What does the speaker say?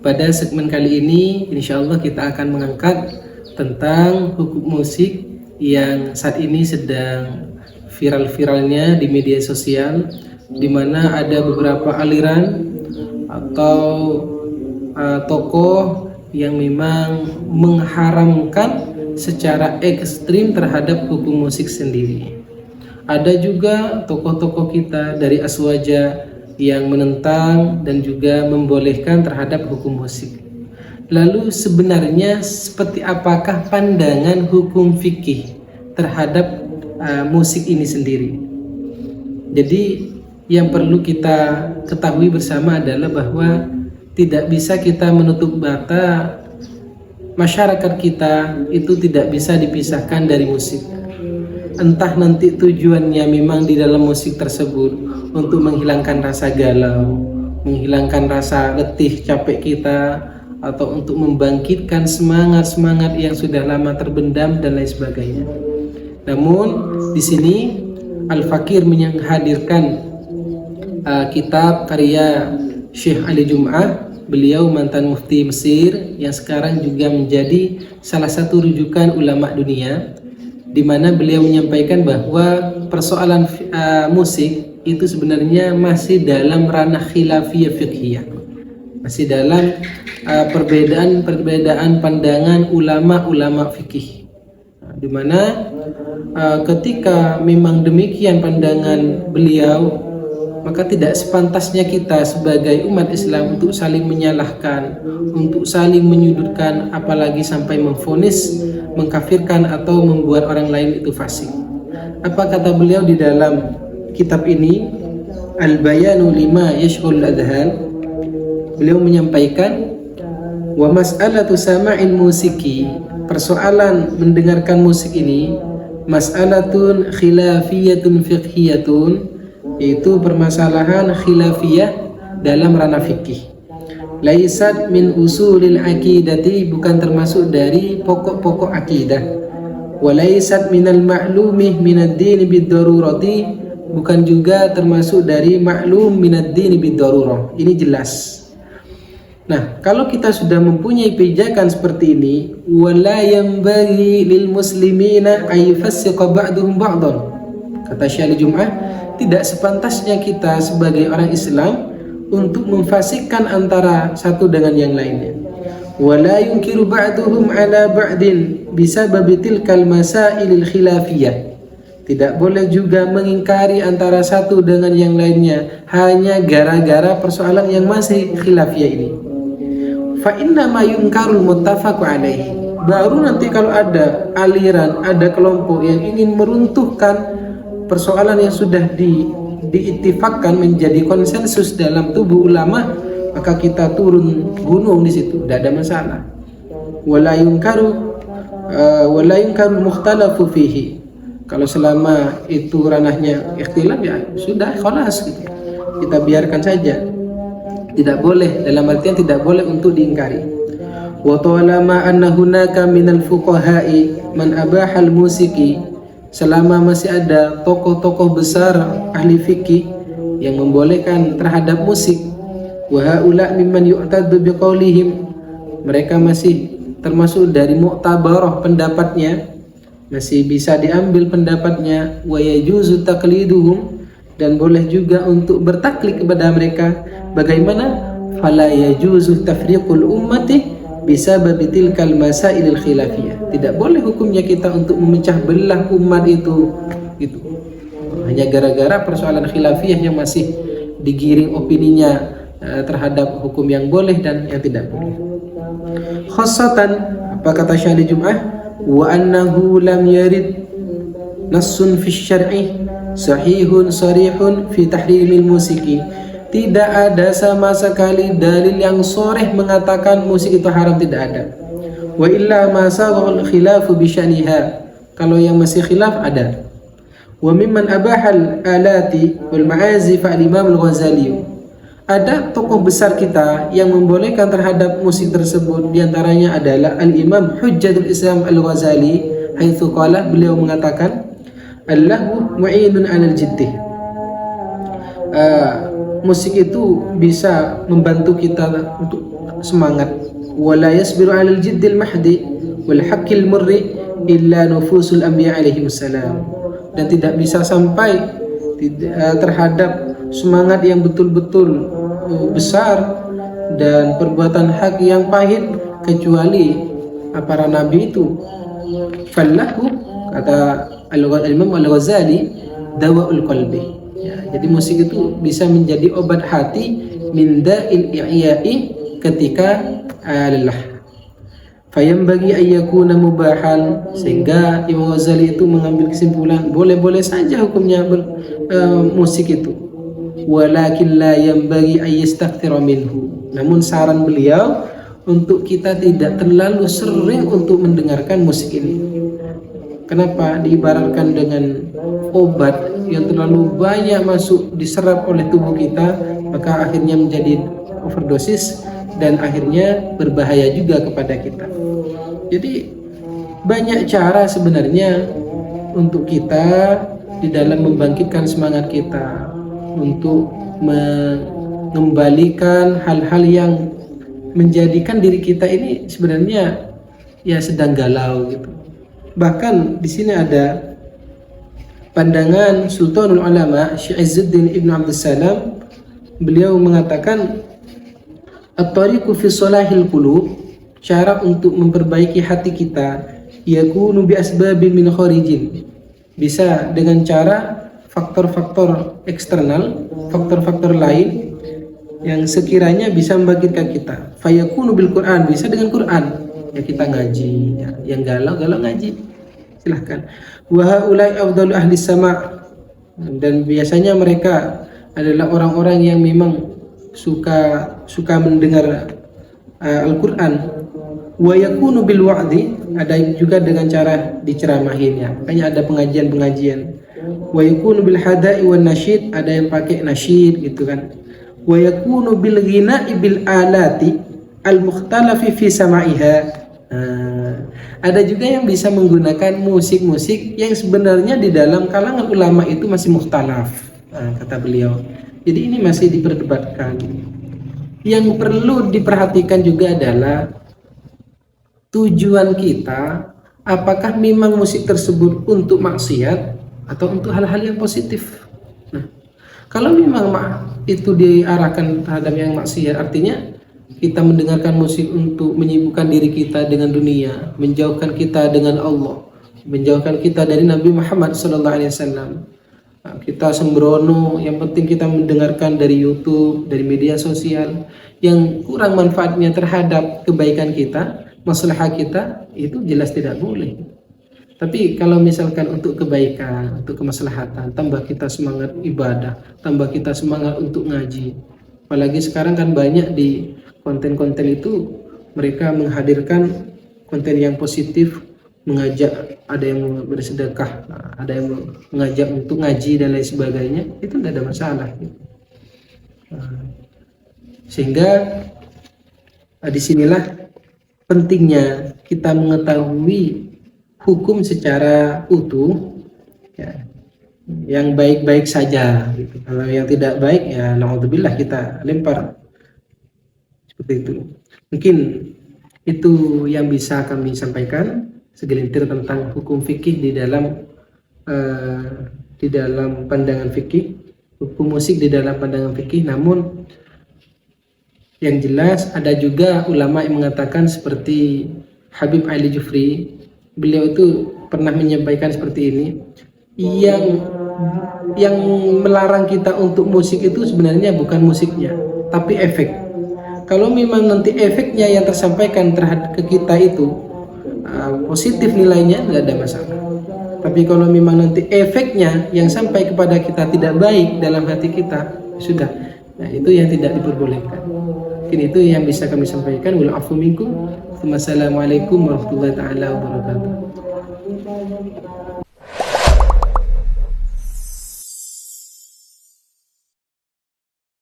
Pada segmen kali ini, insya Allah kita akan mengangkat tentang hukum musik yang saat ini sedang viral-viralnya di media sosial, di mana ada beberapa aliran atau tokoh yang memang mengharamkan secara ekstrim terhadap hukum musik sendiri. Ada juga tokoh-tokoh kita dari Aswaja yang menentang dan juga membolehkan terhadap hukum musik. Lalu sebenarnya seperti apakah pandangan hukum fikih terhadap musik ini sendiri? Jadi yang perlu kita ketahui bersama adalah bahwa tidak bisa kita menutup mata masyarakat kita itu tidak bisa dipisahkan dari musik. Entah nanti tujuannya memang di dalam musik tersebut untuk menghilangkan rasa galau, menghilangkan rasa letih capek kita, atau untuk membangkitkan semangat-semangat yang sudah lama terbendam dan lain sebagainya. Namun di sini Al-Fakir menghadirkan kitab karya Syekh Ali Jum'ah. Beliau mantan mufti Mesir yang sekarang juga menjadi salah satu rujukan ulama dunia, di mana beliau menyampaikan bahwa persoalan musik itu sebenarnya masih dalam ranah khilafiyah fiqhiyah, masih dalam perbedaan pandangan ulama-ulama fikih, di mana ketika memang demikian pandangan beliau, maka tidak sepantasnya kita sebagai umat Islam untuk saling menyalahkan, untuk saling menyudutkan, apalagi sampai memvonis, mengkafirkan atau membuat orang lain itu fasik. Apa kata beliau di dalam kitab ini, Al-Bayanu lima yashghul adhan? Beliau menyampaikan, wa mas'alatu sama'il musiki, persoalan mendengarkan musik ini, mas'alatun khilafiyatun fiqhiyatun, itu permasalahan khilafiyah dalam ranah fikih. Laisat min usulil aqidati, bukan termasuk dari pokok-pokok akidah. Wa laisat minal ma'lumih minad din bid-darurati, bukan juga termasuk dari maklum minad din bid-darurah. Ini jelas. Nah, kalau kita sudah mempunyai pijakan seperti ini, wala yanbaghi lil muslimina ay yufassiqa ba'duhum ba'dhan, kata Syekh Jum'ah, tidak sepantasnya kita sebagai orang Islam untuk memfasikkan antara satu dengan yang lainnya. Wala yunkiru ba'duhum ala ba'din bisababi tilkal masailil khilafiyah, tidak boleh juga mengingkari antara satu dengan yang lainnya hanya gara-gara persoalan yang masih khilafiyah ini. Fa inna ma yunkarul muttafaqu alaihi, baru nanti kalau ada aliran, ada kelompok yang ingin meruntuhkan persoalan yang sudah diittifakkan menjadi konsensus dalam tubuh ulama, maka kita turun gunung di situ, tidak ada masalah. Wala yunkaru mukhtalafu fihi, kalau selama itu ranahnya ikhtilaf, ya sudah, khalas gitu. Kita biarkan saja. Tidak boleh, dalam artian tidak boleh untuk diingkari. Wa talama anna hunaka minal fuqaha'i man abahal musiki, selama masih ada tokoh-tokoh besar ahli fikih yang membolehkan terhadap musik, wa haula mimman yu'taddu biqaulihim, mereka masih termasuk dari mu'tabarah pendapatnya, masih bisa diambil pendapatnya, wa yajuzu taqliduhum, dan boleh juga untuk bertaklid kepada mereka. Bagaimana? Fala yajuzu tafriqul ummati bisababi tilkal masailil khilafiyah, tidak boleh hukumnya kita untuk memecah belah umat itu gitu, hanya gara-gara persoalan khilafiyah yang masih digiring opininya terhadap hukum yang boleh dan yang tidak boleh. Khassatan, apa kata Syekh Jum'ah, wa annahu lam yarid nassun fi syar'i sahihun sarihun fi tahrimil musiki, tidak ada sama sekali dalil yang sharih mengatakan musik itu haram, tidak ada. Wa illa ma saghal khilafu bi syaniha, kalau yang masih khilaf ada. Wa mimman abahal alati wal ma'azif al-Imam al-Ghazali, ada tokoh besar kita yang membolehkan terhadap musik tersebut, diantaranya adalah Al-Imam Hujjatul Islam al-Ghazali, haitsu qala, beliau mengatakan, Allahu mu'inun 'alal jiddih, musik itu bisa membantu kita untuk semangat. Wala yasbiru 'alal jiddil mahdi wal haqqil murri illa nufusul anbiya alaihi wassalam. Dan tidak bisa sampai terhadap semangat yang betul-betul besar dan perbuatan hak yang pahit kecuali para nabi itu. Fallahu, kata Al-Imam Al-Ghazali, dawaul qalbi. Ya, jadi musik itu bisa menjadi obat hati min da'il i'ya'i ketika lelah. Fayambagi ayyakuna mubahan, sehingga Imam Ghazali itu mengambil kesimpulan boleh-boleh saja hukumnya musik itu. Walakin la yambagi ayyastakthira minhu. Namun saran beliau untuk kita tidak terlalu sering untuk mendengarkan musik ini. Kenapa? Diibaratkan dengan obat yang terlalu banyak masuk diserap oleh tubuh kita, maka akhirnya menjadi overdosis dan akhirnya berbahaya juga kepada kita. Jadi banyak cara sebenarnya untuk kita di dalam membangkitkan semangat kita, untuk mengembalikan hal-hal yang menjadikan diri kita ini sebenarnya ya sedang galau gitu. Bahkan di sini ada pandangan Sultanul Ulama Syekh Izzuddin Ibn Abdus Salam. Beliau mengatakan at-tariqu fi salahil qulub, cara untuk memperbaiki hati kita, yakunu bi asbabin min kharijin, bisa dengan cara faktor-faktor eksternal, faktor-faktor lain yang sekiranya bisa membangkitkan kita. Fayakunu bil Quran, bisa dengan Quran, ya kita ngaji, ya, yang galau ngaji, silahkan. Wa haulai afdalu ahli sama', dan biasanya mereka adalah orang-orang yang memang suka mendengar Al-Quran. Wa yakunu bil wa'di, ada juga dengan cara diceramahin, ya, makanya ada pengajian-pengajian. Wa yakunu bil hada'i wan nasyid, ada yang pakai nasyid gitu kan. Wa yakunu bil ghina'i bil alati al mukhtalafi fi sama'iha. Ada juga yang bisa menggunakan musik-musik yang sebenarnya di dalam kalangan ulama itu masih mukhtalaf, kata beliau. Jadi ini masih diperdebatkan. Yang perlu diperhatikan juga adalah tujuan kita, apakah memang musik tersebut untuk maksiat atau untuk hal-hal yang positif. Nah, kalau memang itu diarahkan terhadap yang maksiat, artinya kita mendengarkan musik untuk menyibukkan diri kita dengan dunia, menjauhkan kita dengan Allah, menjauhkan kita dari Nabi Muhammad SAW. Nah, kita sembrono, yang penting kita mendengarkan dari YouTube, dari media sosial yang kurang manfaatnya terhadap kebaikan kita, masalah kita, itu jelas tidak boleh. Tapi kalau misalkan untuk kebaikan, untuk kemaslahatan, tambah kita semangat ibadah, tambah kita semangat untuk ngaji. Apalagi sekarang kan banyak di konten-konten itu mereka menghadirkan konten yang positif, mengajak, ada yang bersedekah, ada yang mengajak untuk ngaji dan lain sebagainya, itu tidak ada masalah. Sehingga disinilah pentingnya kita mengetahui hukum secara utuh, ya, yang baik-baik saja gitu. Kalau yang tidak baik, ya naudzubillah, kita lempar. Seperti itu. Mungkin itu yang bisa kami sampaikan segelintir tentang hukum fikih di dalam pandangan fikih, hukum musik di dalam pandangan fikih. Namun yang jelas ada juga ulama yang mengatakan seperti Habib Ali Jufri. Beliau itu pernah menyampaikan seperti ini, yang melarang kita untuk musik itu sebenarnya bukan musiknya, tapi efek. Kalau memang nanti efeknya yang tersampaikan terhadap ke kita itu positif nilainya, tidak ada masalah. Tapi kalau memang nanti efeknya yang sampai kepada kita tidak baik dalam hati kita, sudah, nah itu yang tidak diperbolehkan. Mungkin itu yang bisa kami sampaikan. Wal afu minkum. Wassalamualaikum warahmatullahi taala wabarakatuh.